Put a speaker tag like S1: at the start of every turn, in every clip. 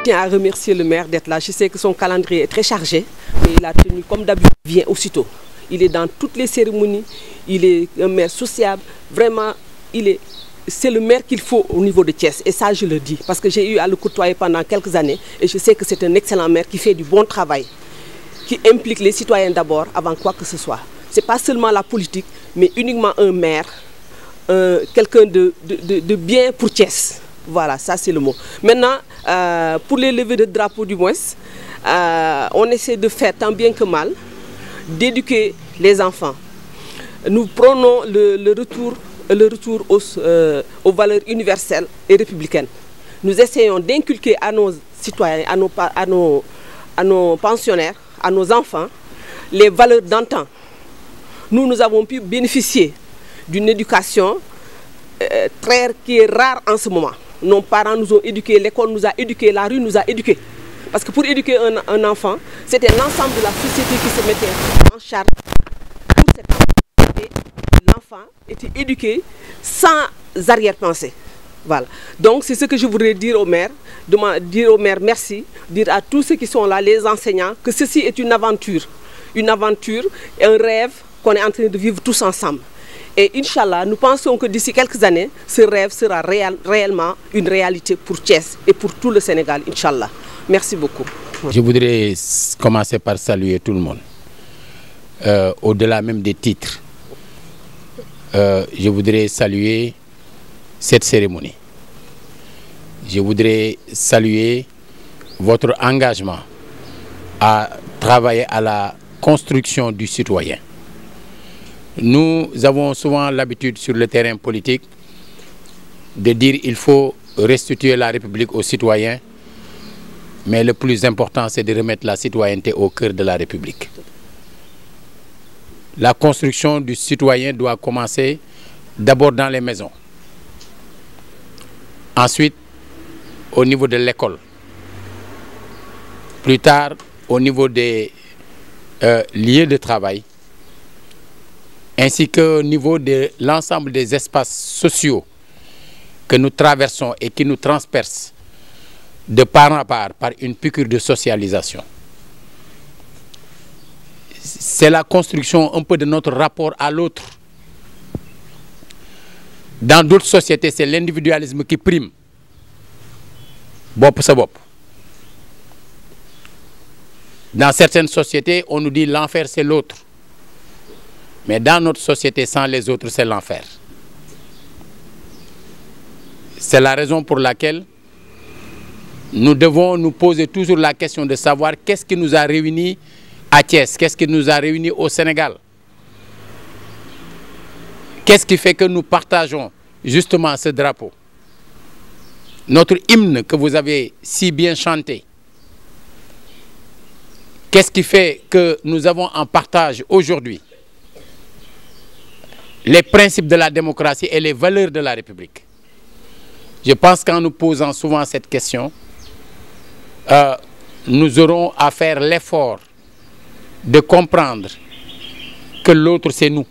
S1: Je tiens à remercier le maire d'être là. Je sais que son calendrier est très chargé, mais il a tenu comme d'habitude, il vient aussitôt. Il est dans toutes les cérémonies, il est un maire sociable. Vraiment, c'est le maire qu'il faut au niveau de Thiès. Et ça, je le dis, parce que j'ai eu à le côtoyer pendant quelques années. Et je sais que c'est un excellent maire qui fait du bon travail, qui implique les citoyens d'abord, avant quoi que ce soit. Ce n'est pas seulement la politique, mais uniquement un maire, quelqu'un de bien pour Thiès. Voilà, ça c'est le mot. Maintenant, pour les levées de drapeau du moins, on essaie de faire tant bien que mal, d'éduquer les enfants. Nous prenons le retour aux valeurs universelles et républicaines. Nous essayons d'inculquer à nos citoyens, à nos pensionnaires, à nos enfants, les valeurs d'antan. Nous avons pu bénéficier d'une éducation qui est rare en ce moment. Nos parents nous ont éduqués, l'école nous a éduqués, la rue nous a éduqués. Parce que pour éduquer un enfant, c'était l'ensemble de la société qui se mettait en charge pour cet enfant. Et l'enfant était éduqué sans arrière-pensée. Voilà. Donc c'est ce que je voudrais dire au maire, dire au maire merci, dire à tous ceux qui sont là, les enseignants, que ceci est une aventure, un rêve qu'on est en train de vivre tous ensemble. Et Inch'Allah, nous pensons que d'ici quelques années, ce rêve sera réellement une réalité pour Thiès et pour tout le Sénégal, Inch'Allah. Merci beaucoup.
S2: Je voudrais commencer par saluer tout le monde, au-delà même des titres. Je voudrais saluer cette cérémonie. Je voudrais saluer votre engagement à travailler à la construction du citoyen. Nous avons souvent l'habitude sur le terrain politique de dire qu'il faut restituer la République aux citoyens, mais le plus important c'est de remettre la citoyenneté au cœur de la République. La construction du citoyen doit commencer d'abord dans les maisons, ensuite au niveau de l'école, plus tard au niveau des lieux de travail, ainsi qu'au niveau de l'ensemble des espaces sociaux que nous traversons et qui nous transpercent de part en part par une piqûre de socialisation. C'est la construction un peu de notre rapport à l'autre. Dans d'autres sociétés, c'est l'individualisme qui prime. Bop sa bop. Dans certaines sociétés, on nous dit l'enfer c'est l'autre. Mais dans notre société, sans les autres, c'est l'enfer. C'est la raison pour laquelle nous devons nous poser toujours la question de savoir qu'est-ce qui nous a réunis à Thiès, qu'est-ce qui nous a réunis au Sénégal. Qu'est-ce qui fait que nous partageons justement ce drapeau? Notre hymne que vous avez si bien chanté. Qu'est-ce qui fait que nous avons en partage aujourd'hui les principes de la démocratie et les valeurs de la République? Je pense qu'en nous posant souvent cette question, nous aurons à faire l'effort de comprendre que l'autre c'est nous.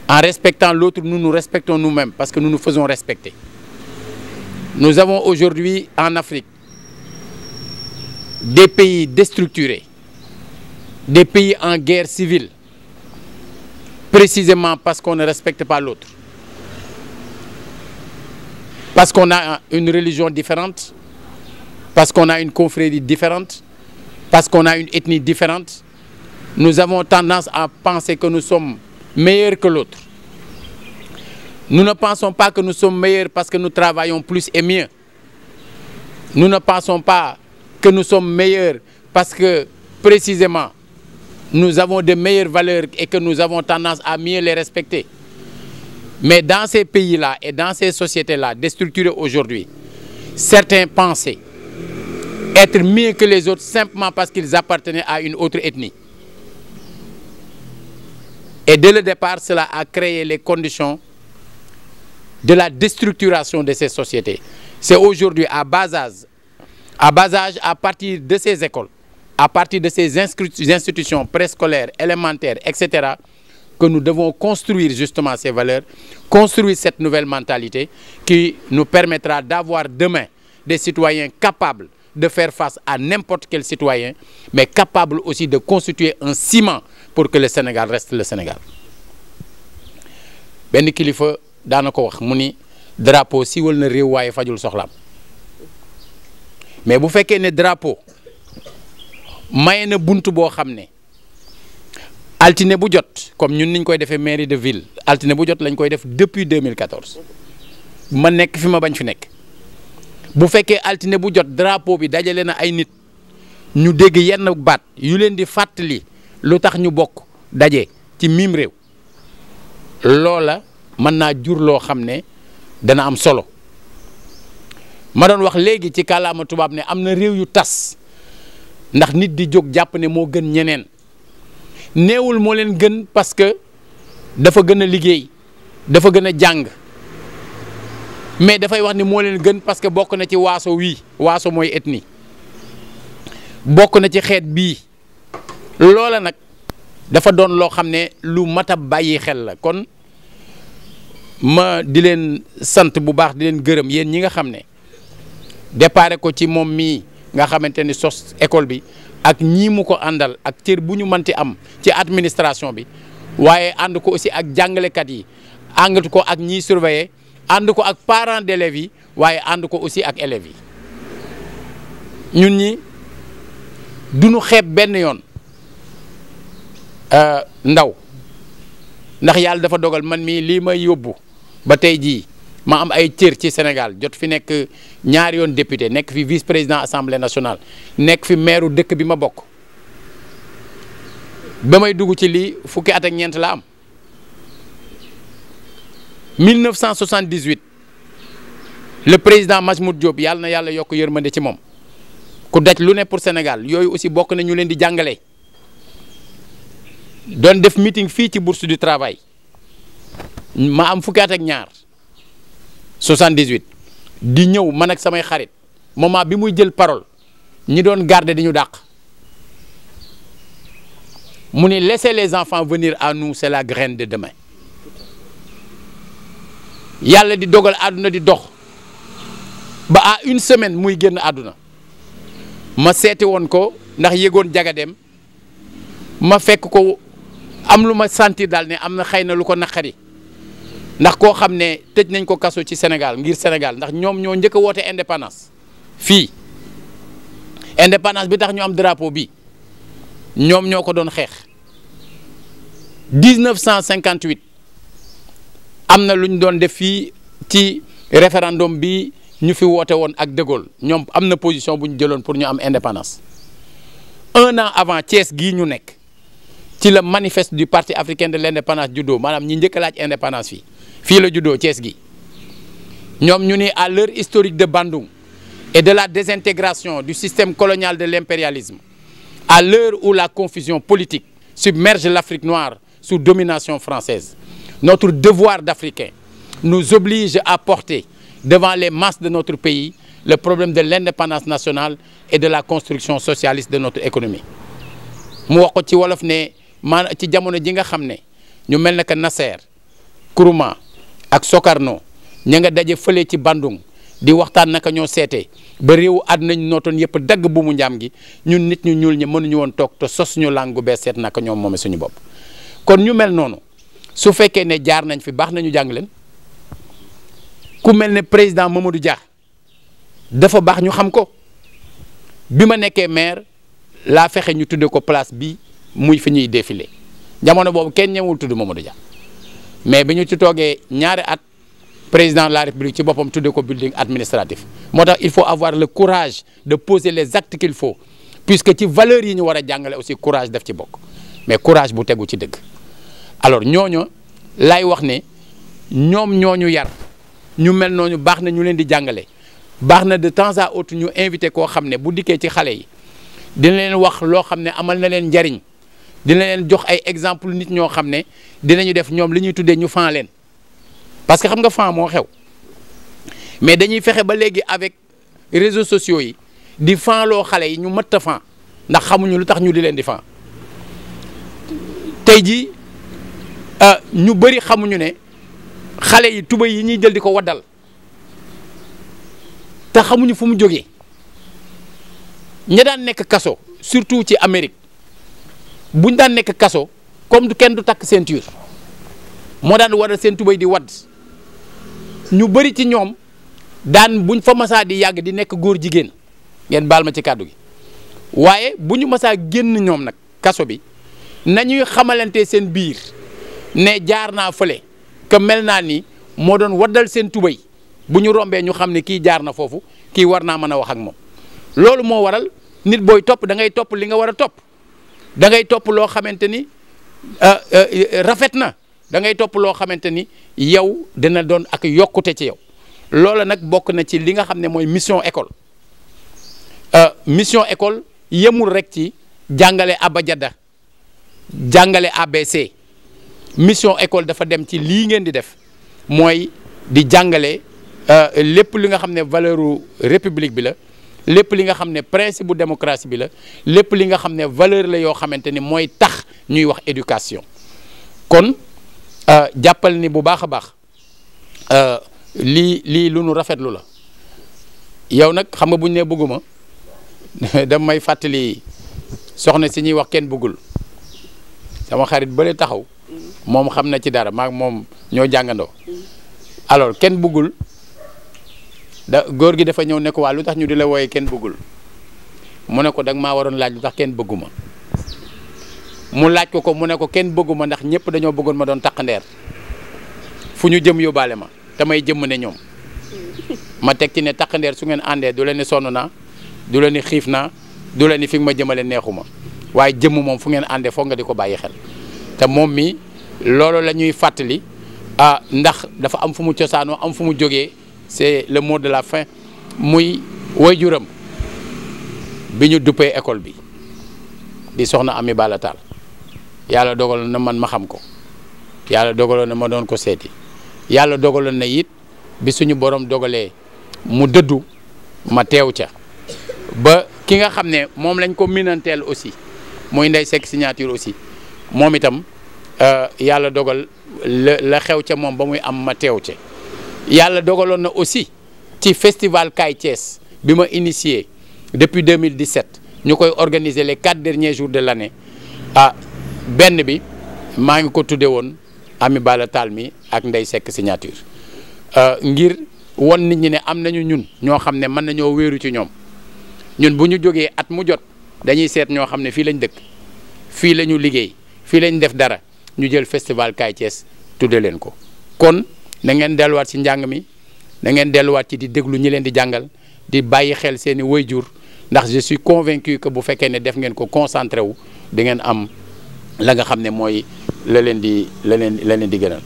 S2: En respectant l'autre, nous nous respectons nous-mêmes parce que nous nous faisons respecter. Nous avons aujourd'hui en Afrique des pays déstructurés, des pays en guerre civile, précisément parce qu'on ne respecte pas l'autre. Parce qu'on a une religion différente, parce qu'on a une confrérie différente, parce qu'on a une ethnie différente, nous avons tendance à penser que nous sommes meilleurs que l'autre. Nous ne pensons pas que nous sommes meilleurs parce que nous travaillons plus et mieux. Nous ne pensons pas que nous sommes meilleurs parce que, précisément, nous avons de meilleures valeurs et que nous avons tendance à mieux les respecter. Mais dans ces pays-là et dans ces sociétés-là, déstructurées aujourd'hui, certains pensaient être mieux que les autres simplement parce qu'ils appartenaient à une autre ethnie. Et dès le départ, cela a créé les conditions de la déstructuration de ces sociétés. C'est aujourd'hui à bas âge, à partir de ces écoles, à partir de ces institutions préscolaires, élémentaires, etc., que nous devons construire justement ces valeurs, construire cette nouvelle mentalité qui nous permettra d'avoir demain des citoyens capables de faire face à n'importe quel citoyen, mais capables aussi de constituer un ciment pour que le Sénégal reste le Sénégal. benn kilifa daana ko wax mu ni drapeau siiwal na réew waaye fajul soxlaam mais bu fekkee ne drapeau maye na bunt boo xam ne altine bu jot comme ñun niñ koy defee mairie de ville altine bu jot lañ koy def depuis 2014 ma nekk fi ma bañ fi nekk bu fekkee altine bu jot drapeau bi dajale na ay nit ñu dégg yenn baat yu leen di fàttali lu tax ñu bokk daje ci mim réew loola mën naa jur loo xam ne dana am solo ma doon wax léegi ci kàllaama tubaab ne am na réew yu tas ndax nit di jóg jàpp ne moo gën ñeneen néewul moo leen gën parce que dafa gën a liggéey dafa gën a jàng mais dafay wax ni moo leen gën parce que bokk na ci waaso wii waaso mooy ethnie bokk na ci xeet bii loola nag dafa doon loo xam ne lu mat a bàyyi xel la kon ma di leen sant bu baax di leen gërëm yéen ñi nga xam ne déparé ko ci moom mii nga xamante ni sos école bi ak ñii mu ko àndal ak cër bu ñu mënti am ci administration bi waaye ànd ko aussi ak jàngalekat yi ànd ko ak ñiy surveiller ànd ko ak parents d'élèves yi waaye ànd ko aussi ak élèves yi ñun ñi duñu xeeb benn yoon ndaw ndax yàlla dafa dogal man mii lii may yóbbu ba tey jii ma am ay cër ci Sénégal jot fi nekk ñaari yoon député nekk fi vice président assemblée nationale nekk fi maire dëkk bi ma bokk ba may dugg ci lii fukki at ak ñeent la am 1978 le président Majmout Diop yàlla na yàlla yokk yërmande ci moom ku daj lu ne pour Sénégal yooyu aussi bokk na ñu leen di jàngale doon def meeting fii ci bourse du travail ma am fukki at ak ñaar 78 di ñëw man ak samay xarit moment bi muy jël parole ñi doon garder di ñu dàq mu ni laissez les enfants venir à nous c'est la graine de demain yàlla di dogal àdduna di dox ba à une semaine muy génn àdduna ma seeti woon ko ndax yëgoon jagadeem ma fekk ko am lu ma sentir daal ne am na xëy na lu ko naqari ndax koo xam ne tëj nañ ko kaso ci Sénégal ngir Sénégal ndax ñoom ñoo njëkk a woote indépendance fii indépendance bi tax ñu am drapeau bi ñoom ñoo ko doon xeex 1958 am na lu ñu doon def fii ci référendum bi ñu fi woote woon ak De Gaulle ñoom am na position bu ñu jëloon pour ñu am indépendance 1 an avant Thiès gii ñu nekk ci le manifeste du parti africain de l'indépendance juddoo maanaam ñi njëkk a laaj indépendance fii la juddoo Thiès gi ñoom ñu ni à l'heure historique de Bandung et de la désintégration du système colonial de l'impérialisme à l'heure où la confusion politique submerge l'Afrique noire sous domination française notre devoir d'Africain nous oblige à porter devant les masses de notre pays le problème de l'indépendance nationale et de la construction socialiste de notre économie mu wax ko ci wolof ne maanaam ci jamono ji nga xam ne ñu mel ne que Nasser Nkrumah ak Sukarno ña nga daje fële ci Bandung di waxtaan naka ñoo seetee ba réewu àdduna ñu nootoon yëpp dagg bu mu njaam gi ñun nit ñu ñuul ñi mënuñu woon toog te sos ñu langue bees seet naka ñoom moome suñu bopp kon ñu mel noonu su fekkee ne jaar nañ fi baax nañu jàng leen ku mel ne président Mamadou Dia dafa baax ñu xam ko bi ma nekkee maire laa fexe ñu tudde ko place bi muy fi ñuy défilé jamono boobu kenn ñëwul tudd Mamadou Dia mais bi ñu ci toogee ñaari at président de la République ci boppam tudde ko building administratif moo tax il faut avoir le courage de poser les actes qu'il faut puisque ci valeurs yi ñu war a jàngale aussi courage def ci bokk mais courage bu tegu ci dëgg alors ñooñu lay wax ne ñoom ñooñu yar ñu mel noonu baax na ñu leen di jàngale baax na de temps à autre ñu invité koo xam ne bu dikkee ci xale yi dina leen wax loo xam ne amal na leen njariñ dina leen jox ay exemple nit ñoo xam ne dinañu def ñoom li ñuy tuddee ñu fan leen parce que xam nga fan moo xew mais dañuy fexe ba léegi avec réseaux sociaux yi di fan loo xale yi ñu mëtt a fan ndax xamuñu lu tax ñu di leen di fan tey jii ñu bëri xamuñu ne xale yi tuba yi ñuy jël di ko waddal te xamuñu fu mu jógee ña daan nekk kaso surtout ci Amérique buñ daan nekk kaso comme kenn du takk ceinture moo daan waral seen tubay di wadd ñu bëri ci ñoom daan buñ fa masaa di yàgg di nekk góor jigéen ngeen baal ma ci kàddu gi waaye bu ñu masaa génn ñoom nag kaso bi nañuy xamalante seen biir ne jaar naa fële que mel naa ni moo doon waddal seen tubay bu ñu rombee ñu xam ne kii jaar na foofu kii war naa mën a wax ak moom loolu moo waral nit booy topp da ngay topp li nga war a topp da ngay topp loo xamante ni rafet na da ngay topp loo xamante ni yow dina doon ak yokkute ci yow loola nag bokk na ci li nga xam ne mooy mission école mission école yemul rek ci jàngale abajada jàngale ABC mission école dafa dem ci lii ngeen di def mooy di jàngale lépp li nga xam ne valeur république bi la lépp li nga xam ne principe bu démocratie bi la lépp li nga xam ne valeur la yoo xamante ni mooy tax ñuy wax éducation kon jàppal ni bu baax a baax lii lu nu rafetlu la yow nag xam nga buñ ne bëgguma dam may fàttali soxna si ñuy wax kenn bëggul sama xarit bële taxaw moom xam na ci dara maag moom ñoo jàngandoo alors kenn bëggul góor gi dafa ñëw ne ko waa lu tax ñu di la wooye kenn bëggul mu ne ko da nga maa waroon laaj lu tax kenn bëgguma mu laaj ko mu ne ko kenn bëgguma ndax ñëpp dañoo bëggoon ma doon taqandeer fu ñu jëm yóbbaale ma te may jëmm ne ñoom ma teg ci ne taqandeer su ngeen àndee du leen ni sonn naa du leen ni xiif naa du leen ni fi nga ma jëmale neexuma waaye jëmm moom fu ngeen àndee foog nga di ko bàyyi xel te moom mi loolu la ñuy fàttali ndax dafa am fu mu cosaanoo am fu mu jógee c'est le mot de la fin muy waajuram bi ñu duppee école bi di soxna Ami Balla Tall yàlla dogaloon na man ma xam ko yàlla dogaloon na ma doon ko seeti yàlla dogaloon na it bi suñu borom dogalee mu dëddu ma teew ca ba ki nga xam ne moom lañ ko minanteel aussi muy Ndeye Seck signature aussi moom itam yàlla dogal la xew ca moom ba muy am ma teew ca yàlla dogaloon na aussi ci festival Kaay Thiès bi ma initié depuis 2017 ñu koy organiser les 4 derniers jours de l'année benn bi maa ngi ko tudde woon Ami Balla Tall mi ak Ndeye Seck signature ngir won nit ñi ne am nañu ñun ñoo xam ne mën nañoo wéeru ci ñoom ñun bu ñu jógee at mu jot dañuy seet ñoo xam ne fii lañ dëkk fii la ñu liggéey fii lañ def dara ñu jël festival Kaay Thiès tudde leen ko kon na ngeen delluwaat ci njàng mi na ngeen delluwaat ci di déglu ñi leen di jàngal di bàyyi xel seeni waajur ndax je suis convaincu que bu fekkee ne def ngeen ko concentré wu di ngeen am la nga xam ne mooy la leen di gënal.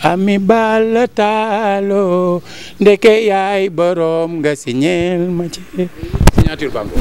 S2: Ami Balla Tall ndeke yaay borom nga signeel ma ci signature bango